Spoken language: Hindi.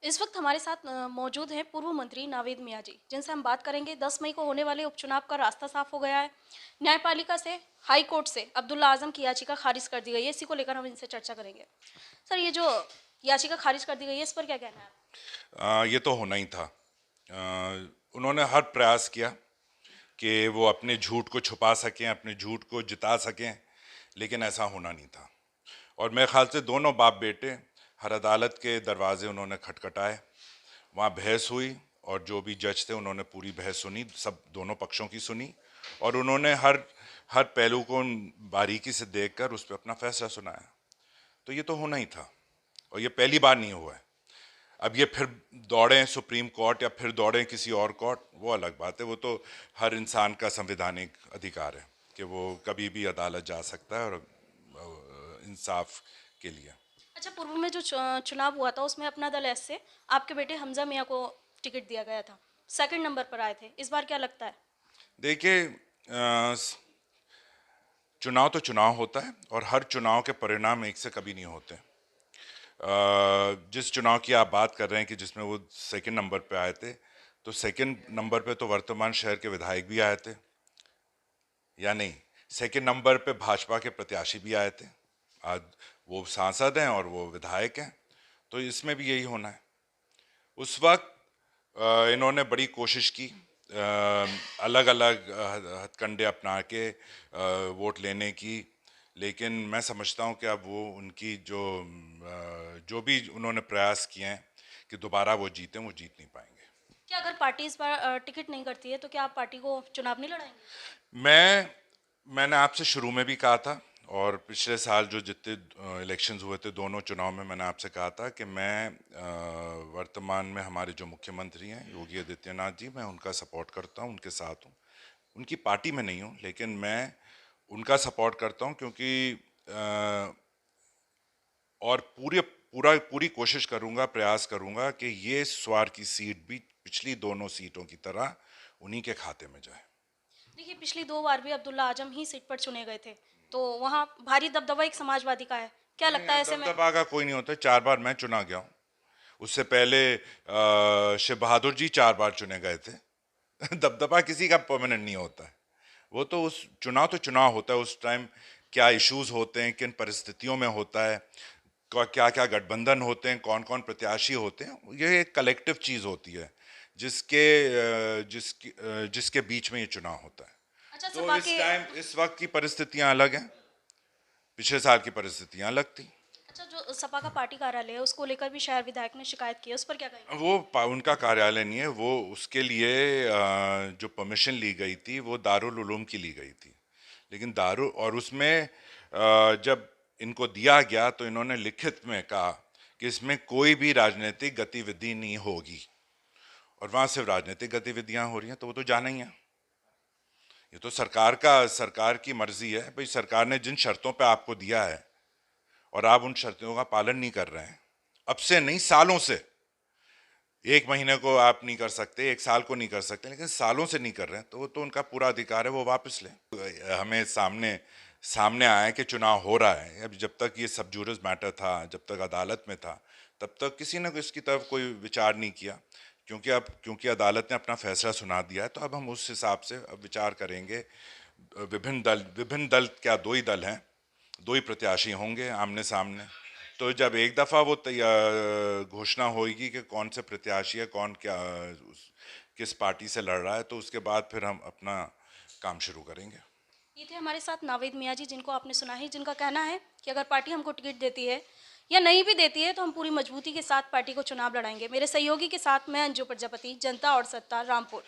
इस वक्त हमारे साथ मौजूद हैं पूर्व मंत्री नावेद मियां जी, जिनसे हम बात करेंगे। 10 मई को होने वाले उपचुनाव का रास्ता साफ हो गया है। न्यायपालिका से, हाई कोर्ट से अब्दुल्ला आजम की याचिका खारिज कर दी गई है। इसी को लेकर हम इनसे चर्चा करेंगे। सर, ये जो याचिका खारिज कर दी गई है, इस पर क्या कहना है? ये तो होना ही था। उन्होंने हर प्रयास किया कि वो अपने झूठ को छुपा सकें, अपने झूठ को जिता सकें, लेकिन ऐसा होना नहीं था। और मेरे ख्याल से दोनों बाप बेटे हर अदालत के दरवाजे उन्होंने खटखटाए, वहाँ बहस हुई, और जो भी जज थे उन्होंने पूरी बहस सुनी, सब दोनों पक्षों की सुनी, और उन्होंने हर हर पहलू को बारीकी से देखकर उस पर अपना फैसला सुनाया। तो ये तो होना ही था, और ये पहली बार नहीं हुआ है। अब ये फिर दौड़ें सुप्रीम कोर्ट या फिर दौड़ें किसी और कोर्ट, वो अलग बात है। वो तो हर इंसान का संवैधानिक अधिकार है कि वो कभी भी अदालत जा सकता है और इंसाफ के लिए। अच्छा, पूर्व में जो चुनाव हुआ था, उसमें अपना दल एस से आपके बेटे हमजा मियां को टिकट दिया गया था। सेकंड नंबर पर आए थे। इस बार क्या लगता है? देखिए, चुनाव तो चुनाव होता है, और हर चुनाव के परिणाम एक से कभी नहीं होते। जिस चुनाव की आप बात कर रहे हैं कि जिसमें वो सेकंड नंबर पे आए थे, तो सेकंड नंबर पे तो वर्तमान शहर के विधायक भी आए थे, या नहीं? सेकंड नंबर पे भाजपा के प्रत्याशी भी आए थे। आज वो सांसद हैं और वो विधायक हैं, तो इसमें भी यही होना है। उस वक्त इन्होंने बड़ी कोशिश की, अलग अलग हथकंडे अपना के वोट लेने की, लेकिन मैं समझता हूं कि अब वो उनकी जो भी उन्होंने प्रयास किए हैं कि दोबारा वो जीतें, वो जीत नहीं पाएंगे। क्या अगर पार्टी इस बार टिकट नहीं करती है, तो क्या आप पार्टी को चुनाव नहीं लड़ाएंगे? मैंने आपसे शुरू में भी कहा था, और पिछले साल जो जितने इलेक्शंस हुए थे, दोनों चुनाव में मैंने आपसे कहा था कि मैं वर्तमान में हमारे जो मुख्यमंत्री हैं योगी आदित्यनाथ जी, मैं उनका सपोर्ट करता हूं, उनके साथ हूं। उनकी पार्टी में नहीं हूं, लेकिन मैं उनका सपोर्ट करता हूं, क्योंकि और पूरी कोशिश करूंगा, प्रयास करूंगा कि ये स्वार की सीट भी पिछली दोनों सीटों की तरह उन्हीं के खाते में जाए। देखिए, पिछली 2 बार भी अब्दुल्ला आजम ही सीट पर चुने गए थे, तो वहाँ भारी दबदबा एक समाजवादी का है। क्या नहीं, लगता है ऐसे में? दबदबा का कोई नहीं होता। 4 बार मैं चुना गया हूँ। उससे पहले शिव बहादुर जी 4 बार चुने गए थे। दबदबा किसी का परमानेंट नहीं होता है। वो तो उस चुनाव तो चुनाव होता है, उस टाइम क्या इश्यूज होते हैं, किन परिस्थितियों में होता है, क्या क्या गठबंधन होते हैं, कौन कौन प्रत्याशी होते हैं, ये एक कलेक्टिव चीज होती है जिसके बीच में ये चुनाव होता है। अच्छा, तो सपा इस के टाइम इस वक्त की परिस्थितियां अलग हैं, पिछले साल की परिस्थितियां अलग थी। अच्छा, जो सपा का पार्टी कार्यालय है, उसको लेकर भी शहर विधायक ने शिकायत की है। उस पर क्या कहेंगे? उनका कार्यालय नहीं है वो। उसके लिए जो परमिशन ली गई थी वो दारुल उलूम की ली गई थी, लेकिन और उसमें जब इनको दिया गया तो इन्होंने लिखित में कहा कि इसमें कोई भी राजनीतिक गतिविधि नहीं होगी, और वहां सिर्फ राजनीतिक गतिविधियां हो रही हैं, तो वो तो जाना ही है। ये तो सरकार की मर्जी है भाई। सरकार ने जिन शर्तों पे आपको दिया है और आप उन शर्तों का पालन नहीं कर रहे हैं, अब से नहीं, सालों से, 1 महीने को आप नहीं कर सकते, 1 साल को नहीं कर सकते, लेकिन सालों से नहीं कर रहे हैं, तो वो तो उनका पूरा अधिकार है, वो वापस लें। हमें सामने सामने आया कि चुनाव हो रहा है। अब जब तक ये सब जुडिस मैटर था, जब तक अदालत में था, तब तक किसी ने इसकी तरफ कोई विचार नहीं किया। क्योंकि अदालत ने अपना फैसला सुना दिया है, तो अब हम उस हिसाब से अब विचार करेंगे। विभिन्न दल क्या, 2 ही दल हैं, 2 ही प्रत्याशी होंगे आमने सामने। तो जब एक दफा वो घोषणा होगी कि कौन से प्रत्याशी है, कौन क्या किस पार्टी से लड़ रहा है, तो उसके बाद फिर हम अपना काम शुरू करेंगे। ये थे हमारे साथ नावेद मियां जी, जिनको आपने सुना है, जिनका कहना है कि अगर पार्टी हमको टिकट देती है या नहीं भी देती है, तो हम पूरी मजबूती के साथ पार्टी को चुनाव लड़ाएंगे। मेरे सहयोगी के साथ मैं अंजू प्रजापति, जनता और सत्ता, रामपुर।